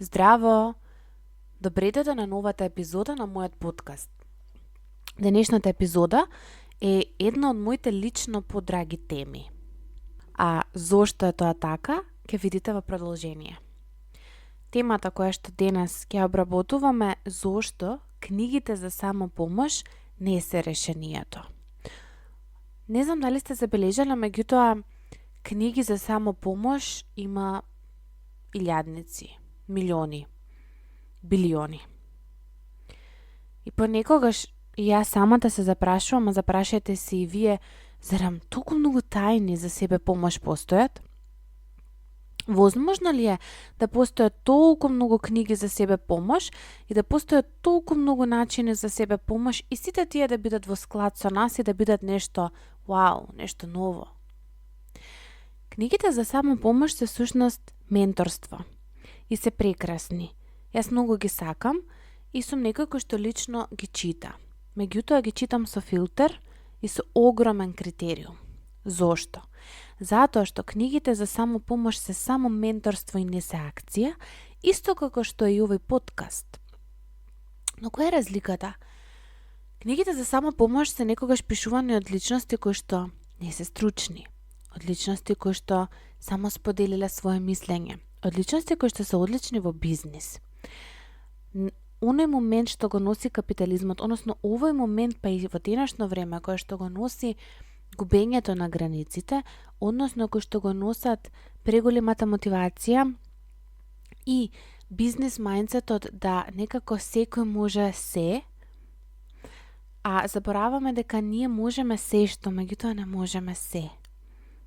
Здраво! Добре дојде на новата епизода на мојот подкаст. Денешната епизода е една од моите лично подраги теми. А зошто е тоа така, ќе видите во продолжение. Темата која што денес ќе обработуваме зошто книгите за самопомош не се решението. Не знам дали сте забележале, меѓутоа книги за самопомош има илјадници, милиони, билиони. И понекогаш и јас самата се запрашувам, а запрашајте се и вие, зарам толку многу тајни за себе помош постојат? Возможно ли е да постојат толку многу книги за себе помош и да постојат толку многу начини за себе помош и сите тие да бидат во склад со нас и да бидат нешто вау, нешто ново? Книгите за самопомош се всушност менторство и се прекрасни. Јас многу ги сакам и сум некој кој што лично ги чита. Меѓутоа ги читам со филтер и со огромен критериум. Зошто? Затоа што книгите за самопомош се само менторство и не се акција, исто како што е и овој подкаст. Но која е разликата? Книгите за самопомош се некогаш пишувани од личности кои што не се стручни, од личности кои што само споделиле свое мислење, од личности кои што се одлични во бизнис. Оној момент што го носи капитализмот, односно овој момент па и во денешно време кој што го носи губењето на границите, односно кој што го носат преголемата мотивација и бизнес мајндсетот да некако секој може се, а забораваме дека ние можеме се што, меѓутоа не можеме се.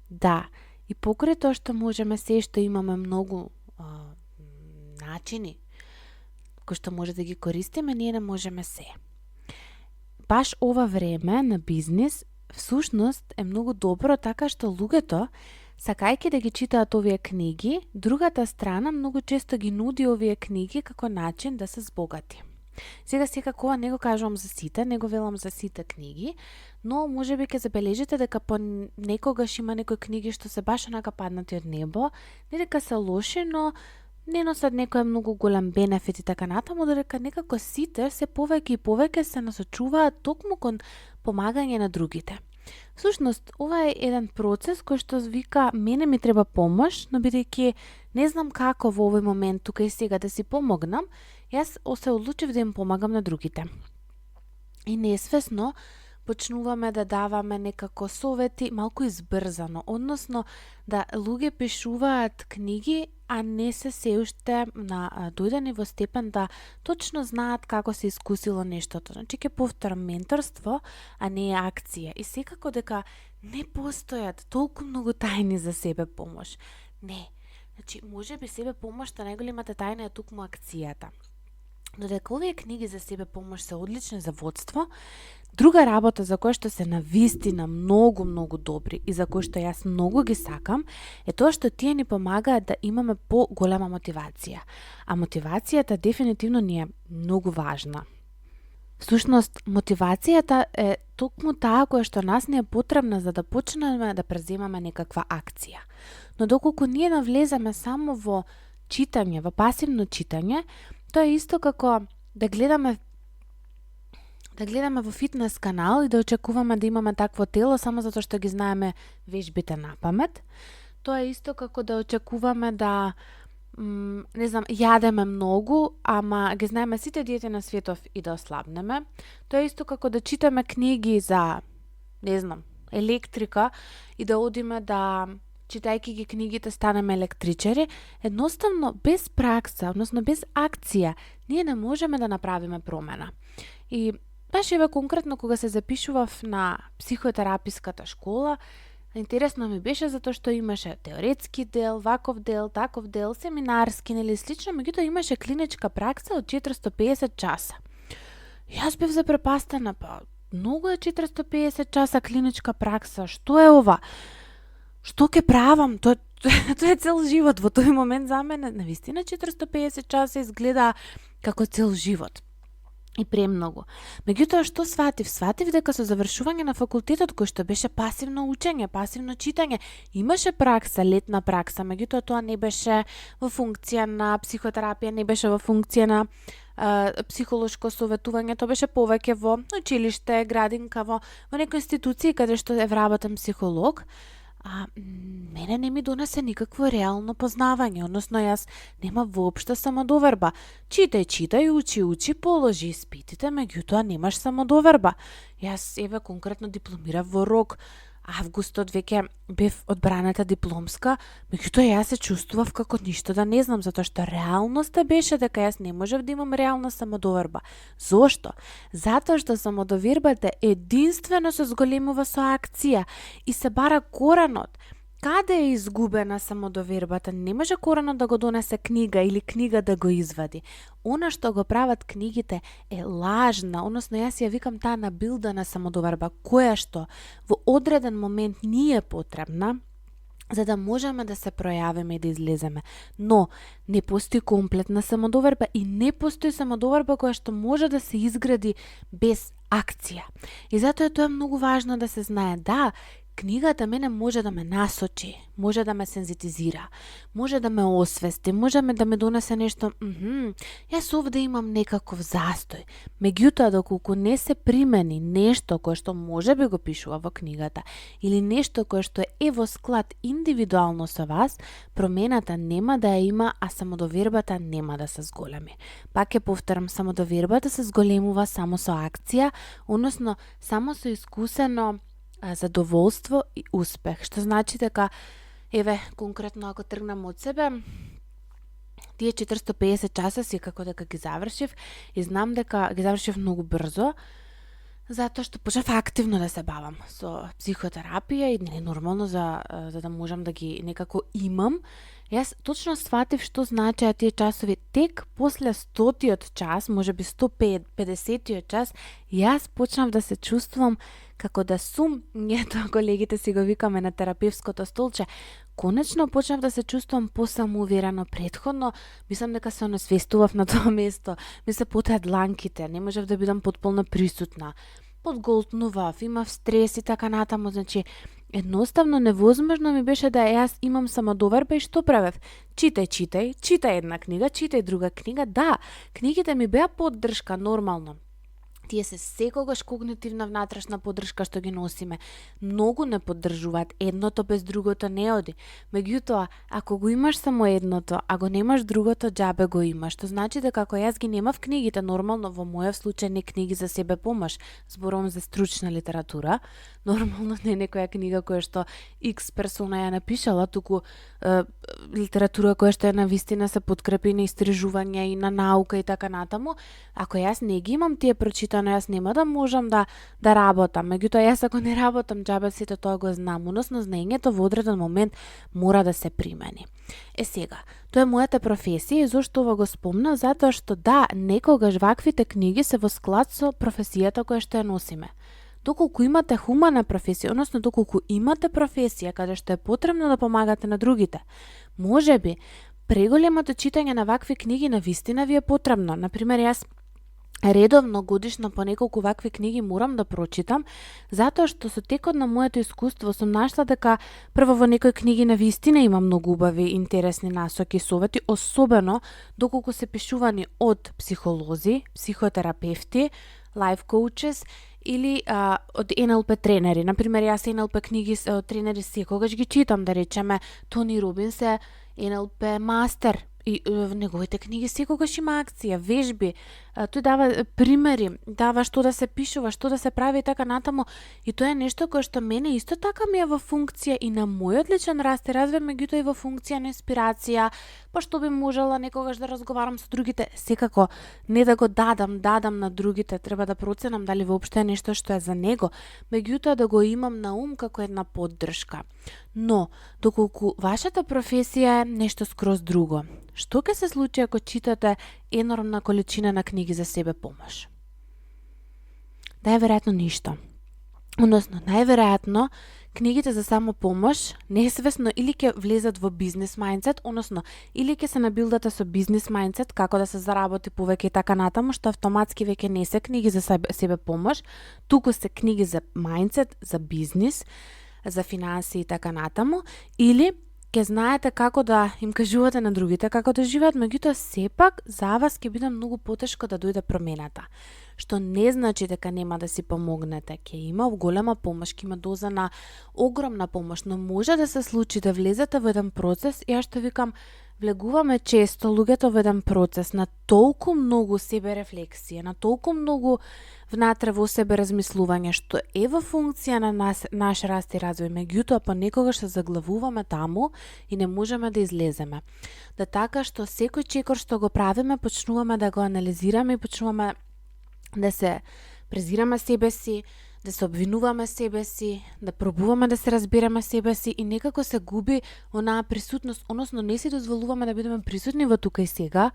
Да, и покрај тоа што можеме се што имаме многу начини кои што може да ги користиме, ние не можеме се. Баш ова време на бизнис всушност е многу добро така што луѓето, сакајќи да ги читаат овие книги, другата страна многу често ги нуди овие книги како начин да се збогати. Сега секако ова не го кажувам за сите, не го велам за сите книги, но можеби ќе забележите дека по некогаш има некои книги што се баш онака паднати од небо, не дека се лоши, но не носат некој многу голем бенефит и така натаму, додека некако сите се повеќе и повеќе се насочуваат токму кон помагање на другите. Всушност, ова е еден процес кој што вика мене ми треба помош, но бидејќи не знам како во овој момент тука и сега да си помогнам, јас се одлучив да им помагам на другите. И несвесно почнуваме да даваме некако совети малку избрзано, односно да луѓе пишуваат книги, а не се уште дојдени во степен да точно знаат како се искусило нештото. Значи ќе повторам, менторство, а не е акција. И секако дека не постојат толку многу тајни за себе помош. Не. Значи, може би себе помошта најголемата тајна е токму акцијата. Додека овие книги за себе помош се одлични за водство, друга работа за која што се навистина многу добри и за која што јас многу ги сакам, е тоа што тие ни помагаат да имаме поголема мотивација. А мотивацијата дефинитивно ни е многу важна. Всушност, мотивацијата е токму таа која што нас не е потребна за да почнеме да преземаме некаква акција. Но доколку ние навлеземе само во читање, во пасивно читање, тоа е исто како да гледаме во фитнес канал и да очекуваме да имаме такво тело само затоа што ги знаеме вежбите на памет. Тоа е исто како да очекуваме да не знам, јадеме многу, ама ги знаеме сите диети на светов и да ослабнеме. Тоа е исто како да читаме книги за, не знам, електрика и да одиме да читајќи ги книгите станеме електричари. Едноставно без пракса, односно без акција, ние не можеме да направиме промена. И баш еве конкретно кога се запишував на психотераписката школа, интересно ми беше затоа што имаше теоретски дел, ваков дел, таков дел, семинарски, нели слично, меѓутоа имаше клиничка пракса од 450 часа. Јас бев запрепастена, па многу е 450 часа клиничка пракса, што е ова? Што ќе правам? Тоа е цел живот. Во тој момент за мене навистина 450 часа изгледа како цел живот. и премногу. Меѓутоа што сватив? Сватив дека со завршување на факултетот кој што беше пасивно учење, пасивно читање, имаше пракса, летна пракса, меѓутоа тоа не беше во функција на психотерапија, не беше во функција на психолошко советување, тоа беше повеќе во училиште, градинка, во некои институции каде што е вработен психолог. Мене не ми донесе никакво реално познавање, односно јас нема воопшто самодоверба. Читај, учи, положи испитите, меѓутоа немаш самодоверба. Јас конкретно дипломирав во рок, августот веќе бев одбраната дипломска, меѓутоа јас се чувствував како ништо да не знам, затоа што реалноста беше дека јас не можев да имам реална самодоверба. Зошто? Затоа што самодовербата единствено се зголемува со акција и се бара коренот. Каде е изгубена самодовербата? Не може коренот да го донесе книга или книга да го извади. Она што го прават книгите е лажна, односно јас ја викам таа набилдана самодоверба, која што во одреден момент ни е потребна за да можеме да се пројавиме и да излеземе. Но не постои комплетна самодоверба и не постои самодоверба која што може да се изгради без акција. И затоа тоа е многу важно да се знае. Да, книгата мене може да ме насочи, може да ме сензитизира, може да ме освести, може да ме донесе нешто, јас овде имам некаков застој. Меѓутоа, доколку не се примени нешто кое што може би го пишува во книгата или нешто кое што е во склад индивидуално со вас, промената нема да ја има, а самодовербата нема да се зголеми. Пак ќе повторам, самодовербата се зголемува само со акција, односно само со искусено задоволство и успех, што значи дека, конкретно ако тргнам од себе, тие 450 часа си како дека ги завршив и знам дека ги завршив многу брзо, затоа што почнав активно да се бавам со психотерапија и не нормално за да можам да ги некако имам. Јас точно сватив што значеа тие часови. Тек после 100-тиот час, можеби 150-тиот час, јас почнав да се чувствувам како да сум, тоа колегите си го викаме на терапевското столче, конечно почнав да се чувствувам посамоуверено. Претходно мислам дека се онесвестував на тоа место, ми се потеа дланките, не можев да бидам потполно присутна, подголтнував, имав стрес и така натаму, значи едноставно невозможно ми беше да јас имам самодоверба и што правев? Читај една книга, читај друга книга. Да, книгите ми беа поддршка нормално. Тие се секогаш когнитивна внатрешна поддршка што ги носиме. Многу не поддржуваат, едното без другото не оди. Меѓутоа, ако го имаш само едното, а го немаш другото, џабе го имаш. Што значи дека ако јас ги немав книгите, нормално во мојов случај не книги за себе помош, зборувам за стручна литература, нормално не некоја книга која што X персона ја напишала, туку литература која што е на вистина се подкрепи на истражување и на наука и така натаму. Ако јас не ги имам тие прочитано, јас нема да можам да работам. Меѓутоа, јас ако не работам, џабе сите тоа го знам. Односно, знаењето во одреден момент мора да се примени. Сега, тоа е мојата професија и зошто ова го спомнав? Затоа што да, некогаш ваквите книги се во склад со професијата која што ја носиме. Доколку имате хумана професија, односно доколку имате професија каде што е потребно да помагате на другите, можеби преголемото читање на вакви книги на вистина ви е потребно. Например, јас редовно годишно по неколку вакви книги морам да прочитам, затоа што со текот на моето искуство сум нашла дека прво во некои книги на вистина има многу убави, интересни насоки и совети, особено доколку се пишувани од психолози, психотерапевти, life coaches или од НЛП тренери. Например, јас НЛП книги од тренери секогаш ги читам, да речеме Тони Робинс е НЛП мастер и неговите книги секогаш има акција, вежби, тој дава примери, дава што да се пишува, што да се прави и така натаму, и тоа е нешто кое што мене исто така ми е во функција и на мојот личен раст и развој, меѓутоа и во функција на инспирација, па што би можела некогаш да разговарам со другите, секако не да го дадам на другите, треба да проценам дали воопшто е нешто што е за него, меѓутоа да го имам на ум како една поддршка. Но, доколку вашата професија е нешто скроз друго, што ќе се случи ако читате енормна количина на книги за себе помош? Најверојатно ништо. Односно, најверојатно книгите за самопомош несвесно или ќе влезат во бизнес мајндсет, односно или ќе се набилдате со бизнес мајндсет, како да се заработи повеќе и така натаму, што автоматски веќе не се книги за себе помош, туку се книги за мајндсет, за бизнис, за финанси и така натаму, или ќе знаете како да им кажувате на другите како да живеат, меѓутоа сепак за вас ќе биде многу потешко да дојде промената. Што не значи дека нема да си помогнете. Ќе има голема помош, ќе има доза на огромна помош, но може да се случи да влезете во еден процес, и ја што викам, влегуваме често луѓето во еден процес на толку многу себе рефлексија, на толку многу внатре во себе размислување, што е во функција на наш раст и развој, меѓутоа понекогаш се заглавуваме таму и не можеме да излеземе. Да така што секој чекор што го правиме, почнуваме да го анализираме и почнуваме да се презираме себе си, да се обвинуваме себе си, да пробуваме да се разбереме себе си и некако се губи онаа присутност, односно не си дозволуваме да бидеме присутни во тука и сега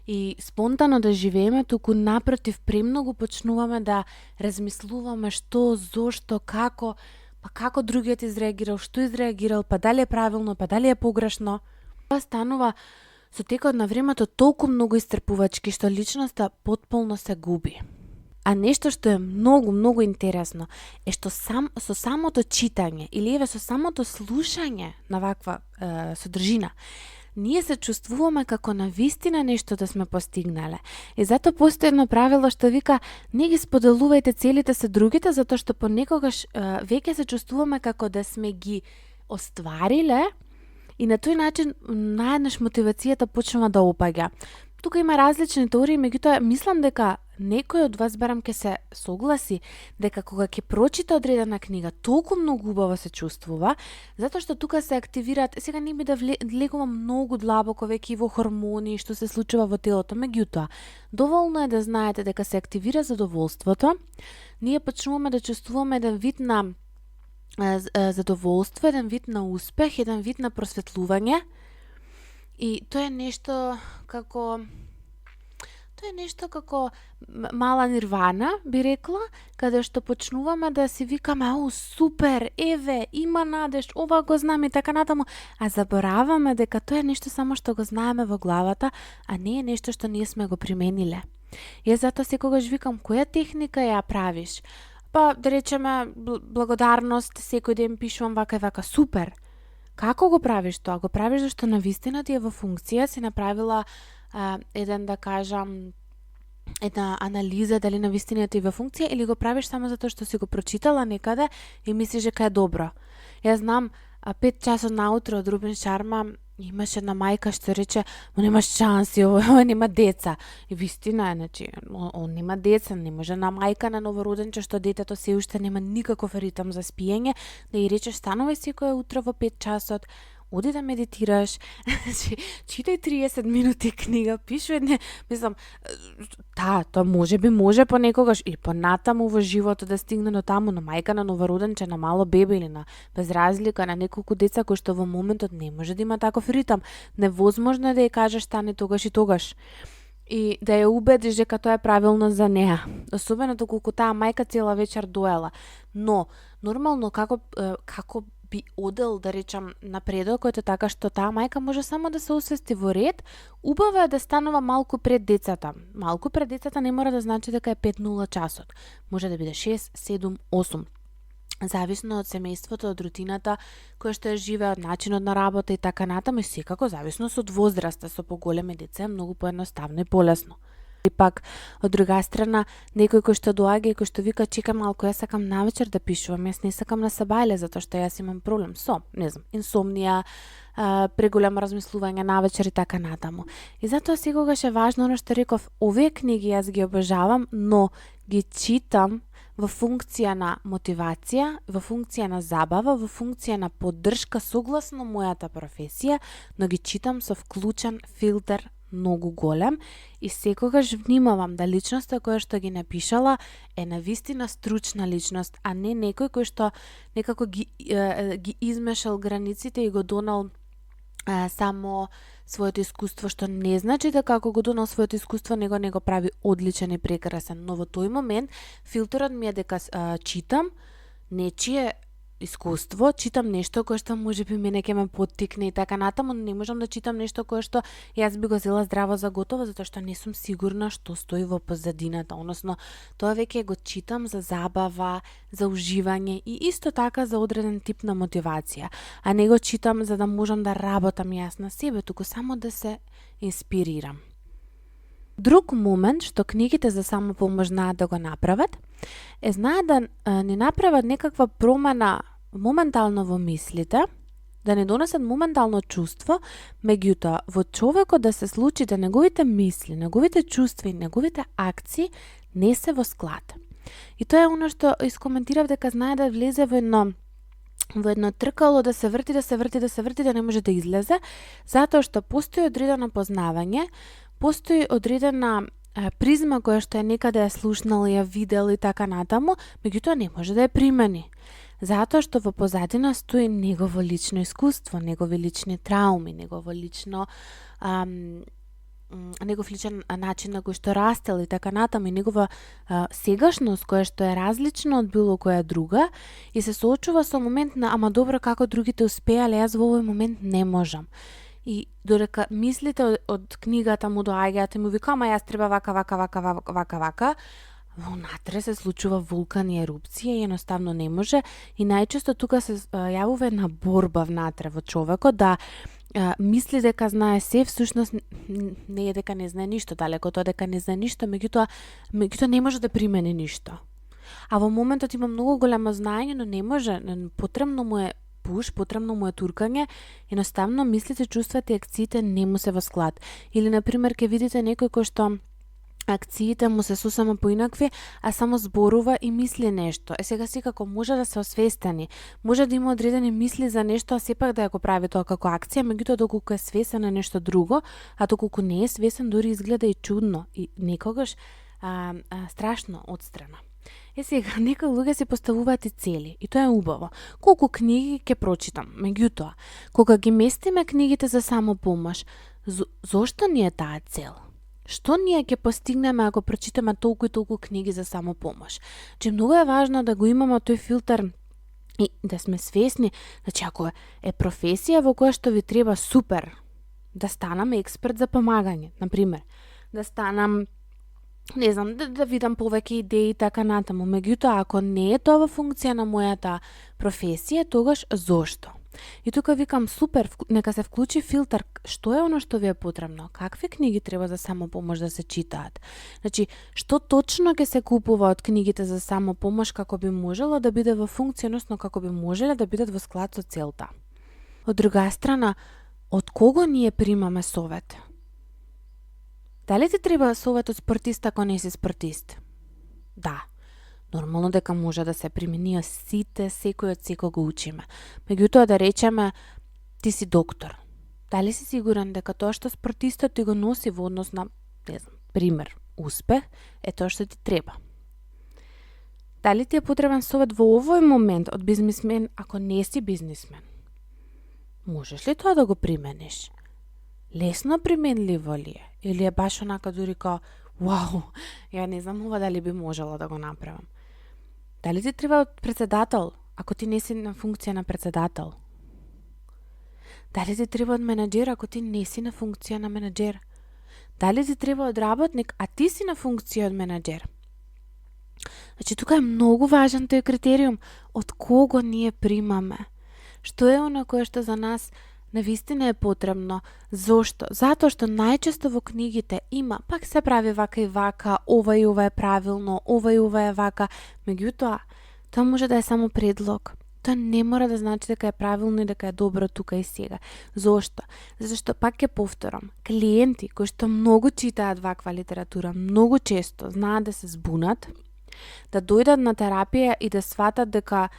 и спонтано да живееме, туку напротив премногу почнуваме да размислуваме што, зошто, како, па како другиот изреагирал, што изреагирал, па дали е правилно, па дали е погрешно. Тоа станува со текот на времето толку многу истрпувачки што личноста потполно се губи. А нешто што е многу интересно е што со самото читање или еве со самото слушање на ваква содржина, ние се чувствуваме како на вистина нешто да сме постигнале. И затоа постои едно правило што вика не ги споделувајте целите со другите, затоа што понекогаш веќе се чувствуваме како да сме ги оствариле и на тој начин наеднаш мотивацијата почнува да опаѓа. Тука има различни теории, меѓутоа мислам дека некој од вас барам ќе се согласи дека кога ќе прочита одредена книга, толку многу убаво се чувствува, затоа што тука се активираат, сега не би да влегувам многу длабоко веќе и во хормони, што се случува во телото, меѓутоа, доволно е да знаете дека се активира задоволството, ние почнуваме да чувствуваме еден вид на задоволство, еден вид на успех, еден вид на просветлување, и тоа е нешто како мала нирвана, би рекла, каде што почнуваме да си викаме, супер, еве, има надеж, ова го знам и така натаму, а забораваме дека тоа е нешто само што го знаеме во главата, а не е нешто што ние сме го примениле. Јас затоа секогаш викам, која техника ја правиш? Па, да речеме, благодарност, секој ден пишувам вака и вака, супер. Како го правиш тоа? Го правиш зашто навистина ти е во функција, си направила еден, да кажам, една анализа дали навистина ти е во функција или го правиш само затоа што си го прочитала некаде и мислиш дека е добро. Јас знам 5 часот наутро од Рубин Шарма имаше една мајка што рече, немаш шанси, ово нема деца. И вистина е, значи, он нема деца, не може на мајка на новороденче што детето се уште нема никаков ритм за спиење, да ја речеш станувај секое утро во 5 часот, оди да медитираш, читај 30 минути книга, пишувај, не, мислам, тоа може понекогаш или понатаму во животот да стигне до таму, на мајка на новороденче, на мало бебе или на без разлика, на неколку деца кои што во моментот не може да има таков ритм. Невозможно е да ја кажеш стане тогаш и тогаш. И да ја убедиш дека тоа е правилно за неа. Особено доколку таа мајка цела вечер доела. Но, нормално, како би одел, да речам, напредокот е така што таа мајка може само да се освести во ред, убаво е да станува малку пред децата. Малку пред децата не мора да значи дека е 5:00 часот. Може да биде 6, 7, 8. Зависно од семејството, од рутината која што ја живее, од начинот на работа и така натаму, и секако зависно од возраста, со поголеми деца е многу поедноставно и полесно. И пак, од друга страна, некој кој што доаѓа и кој што вика, чекам малку, јас сакам навечер да пишувам, јас не сакам на сабајле, затоа што јас имам проблем со, не знам, инсомнија, преголемо размислување навечер и така натаму. И затоа секогаш е важно, оно што реков, овие книги јас ги обожавам, но ги читам во функција на мотивација, во функција на забава, во функција на поддршка согласно мојата професија, но ги читам со вклучен филтер многу голем и секогаш внимавам да личноста која што ги напишала е навистина стручна личност, а не некој кој што некако ги измешал границите и го донал само своето искуство, што не значи дека ако го донал своето искуство него не го прави одличен и прекрасен, но во тој момент филтерот ми е дека читам нечие искуство, читам нешто кое што можеби мене ќе ме поттикне и така натаму, но не можам да читам нешто кое што јас би го зела здраво за готово, затоа што не сум сигурна што стои во позадината, односно тоа веќе го читам за забава, за уживање и исто така за одреден тип на мотивација, а не го читам за да можам да работам јас на себе, туку само да се инспирирам. Друг момент што книгите за самопомош знаат да го направат, знаат да не направат некаква промена моментално во мислите, да не донесат моментално чувство, меѓутоа во човекот да се случи да неговите мисли, неговите чувства и неговите акции не се во склад. И тоа е оно што искоментирав дека знае да влезе во едно тркало, да се врти, да не може да излезе, затоа што постои одредено познавање, постои одредена призма која што е некаде ја слушнал, ја видел и така натаму, меѓутоа не може да ја примени. Затоа што во позадина стои негово лично искуство, негови лични трауми, негов личен начин на кој што растел и така натаму, и негова сегашност која што е различна од било која друга и се соочува со момент на ама добро како другите успеале, јас во овој момент не можам. И додека мислите од книгата му доаѓаат и му вика, ама јас треба вака, внатре се случува вулкан и ерупција и едноставно не може. И најчесто тука се јавува една борба внатре во човекот да мисли дека знае се, всушност не е дека не знае ништо, далеко тоа дека не знае ништо, меѓутоа не може да примени ништо. А во моментот има многу големо знаење, но не може, потребно му е пуш, потребно му е туркање, едноставно мислите, чувствата и акциите не му се во склад. Или, например, ќе видите некој кој што акциите му се сосема поинакви, а само зборува и мисли нешто. Сега секако може да се освестени, може да има одредени мисли за нешто, а сепак да ја го прави тоа како акција, меѓутоа доколку е свесен на нешто друго, а доколку не е свесен, дури изгледа и чудно и некогаш страшно отстрана. Сега, некои луѓе се поставуваат и цели, и тоа е убаво. Колку книги ќе прочитам, меѓутоа, кога ги местиме книгите за самопомош, зошто ни е таа цел? Што ние ќе постигнеме ако прочитаме толку и толку книги за самопомош? Че многу е важно да го имаме тој филтер и да сме свесни, значи ако е професија во која што ви треба супер, да станам експерт за помагање, например, да станам не знам, да видам повеќе идеи и така натаму. Меѓутоа, ако не е тоа во функција на мојата професија, тогаш зошто? И тука викам супер, нека се вклучи филтер, што е оно што ви е потребно, какви книги треба за самопомош да се читаат. Значи, што точно ќе се купува од книгите за самопомош како би можело да биде во функција, односно како би можеле да бидат во склад со целта. Од друга страна, од кого ние примаме совет? Дали ти треба совет од спортист ако не си спортист? Да. Нормално дека може да се примени сите, секој од секого учиме. Меѓутоа да речеме, ти си доктор. Дали си сигурен дека тоа што спортистот ти го носи во однос на, не знам, пример, успех, е тоа што ти треба? Дали ти е потребен совет во овој момент од бизнисмен ако не си бизнисмен? Можеш ли тоа да го примениш? Лесно применливо ли е? Или е баш онака дури као, вау, ја не знам ова дали би можела да го направам. Дали ти треба председател, ако ти не си на функција на председател? Дали ти треба од менаџер, ако ти не си на функција на менаџер? Дали ти треба од работник, а ти си на функција од менаџер? Значи, тука е многу важен тој критериум, од кого ние примаме. Што е оно кое што за нас навистина е потребно. Зошто? Затоа што најчесто во книгите има, пак се прави вака и вака, ова и ова е правилно, ова и ова е вака, меѓутоа, тоа може да е само предлог. Тоа не мора да значи дека е правилно и дека е добро тука и сега. Зошто? Зашто пак ќе повторам, клиенти кои што многу читаат ваква литература, многу често знаат да се збунат, да дојдат на терапија и да сватат дека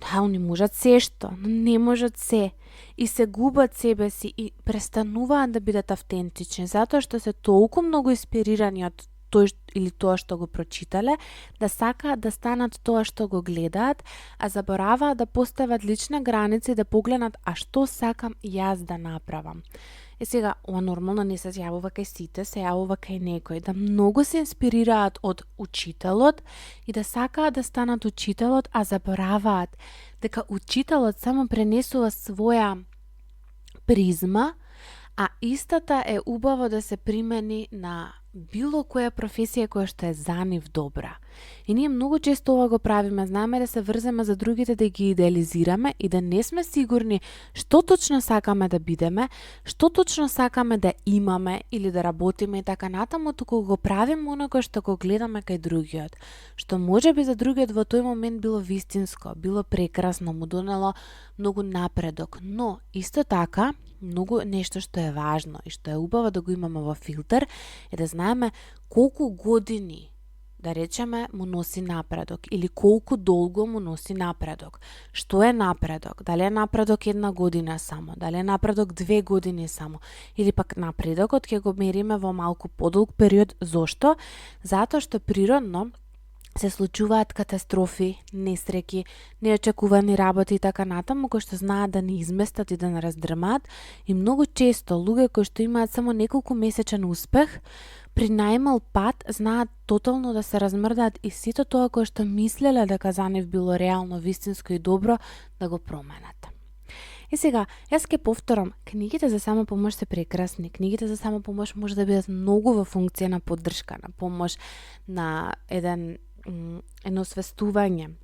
да, они можат се што, но не можат се. И се губат себе си и престануваат да бидат автентични, затоа што се толку многу инспирирани од тоа што го прочитале, да сакаат да станат тоа што го гледаат, а забораваат да постават лични граници, да погледнат а што сакам јас да направам. Сега, ова нормално не се јавува кај сите, се јавува кај некој, да многу се инспирираат од учителот и да сакаат да станат учителот, а забораваат дека учителот само пренесува своја призма, а истата е убаво да се примени на било која професија која што е за нив добра. И ние многу често ова го правиме, знаеме да се врземе за другите, да ги идеализираме и да не сме сигурни што точно сакаме да бидеме, што точно сакаме да имаме или да работиме и така натаму, туку го правиме оној што го гледаме кај другиот, што можеби за другиот во тој момент било вистинско, било прекрасно, му донело многу напредок, но исто така многу нешто што е важно и што е убаво да го имаме во филтер е да знаеме колку години, да речеме, му носи напредок или колку долго му носи напредок. Што е напредок? Дали е напредок 1 година само? Дали е напредок 2 години само? Или пак напредокот ќе го мериме во малку подолг период. Зошто? Затоа што природно се случуваат катастрофи, несреќи, неочекувани работи и така натаму, кои што знаат да ни изместат и да не раздрмаат, и многу често луѓе кои што имаат само неколку месечен успех, при најмал пат знаат тотално да се размрдаат и сето тоа кое што мислеле дека за нив било реално, вистинско и добро, да го променат. И сега, јас ќе повторам, книгите за самопомош се прекрасни. Книгите за самопомош може да бидат многу во функција на поддршка, на помош, на едно свестување,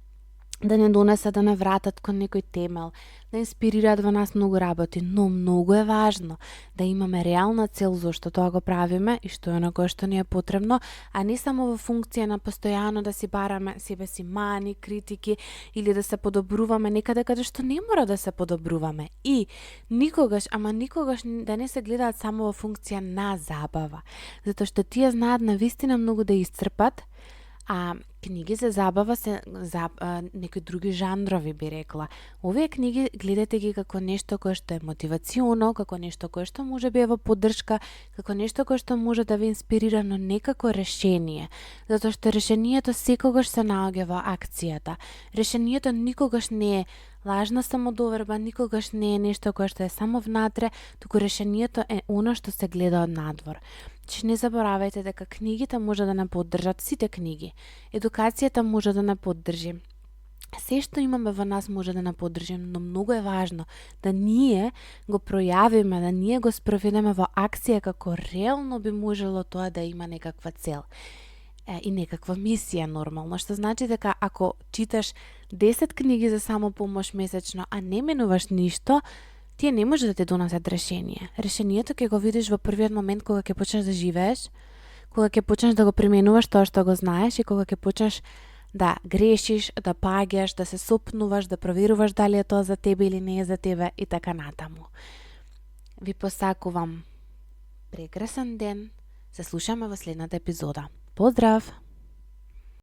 да не донесат, да не вратат кон некој темел, да инспирираат во нас многу работи, но многу е важно да имаме реална цел зашто тоа го правиме и што е на кое што ни е потребно, а не само во функција на постојано да си бараме себе си мани, критики или да се подобруваме некаде каде што не мора да се подобруваме. И никогаш, ама никогаш да не се гледаат само во функција на забава, затоа што тие знаат навистина многу да исцрпат, а книги за забава се некои други жанрови, би рекла. Овие книги гледате ги како нешто кое што е мотивационо, како нешто кое што може би е во поддршка, како нешто кое што може да ви инспирира, но не како решение. Затоа што решението секогаш се наоѓа во акцијата. Решението никогаш не е лажна самодоверба, никогаш не е нешто кое што е само внатре, туку решението е оно што се гледа од надвор. Не заборавајте дека книгите може да не поддржат, сите книги. Едукацијата може да не поддржи. Се што имаме во нас може да не поддржи, но многу е важно да ние го пројавиме, да ние го спроведеме во акција како реално би можело тоа да има некаква цел и некаква мисија нормално, што значи дека ако читаш 10 книги за самопомош месечно, а не менуваш ништо, тие не може да те донесат решение. Решението ќе го видиш во првиот момент кога ќе почнеш да живееш, кога ќе почнеш да го применуваш тоа што го знаеш и кога ќе почнеш да грешиш, да паѓаш, да се сопнуваш, да проверуваш дали е тоа за тебе или не е за тебе и така натаму. Ви посакувам прекрасен ден. Се слушаме во следната епизода. Поздрав!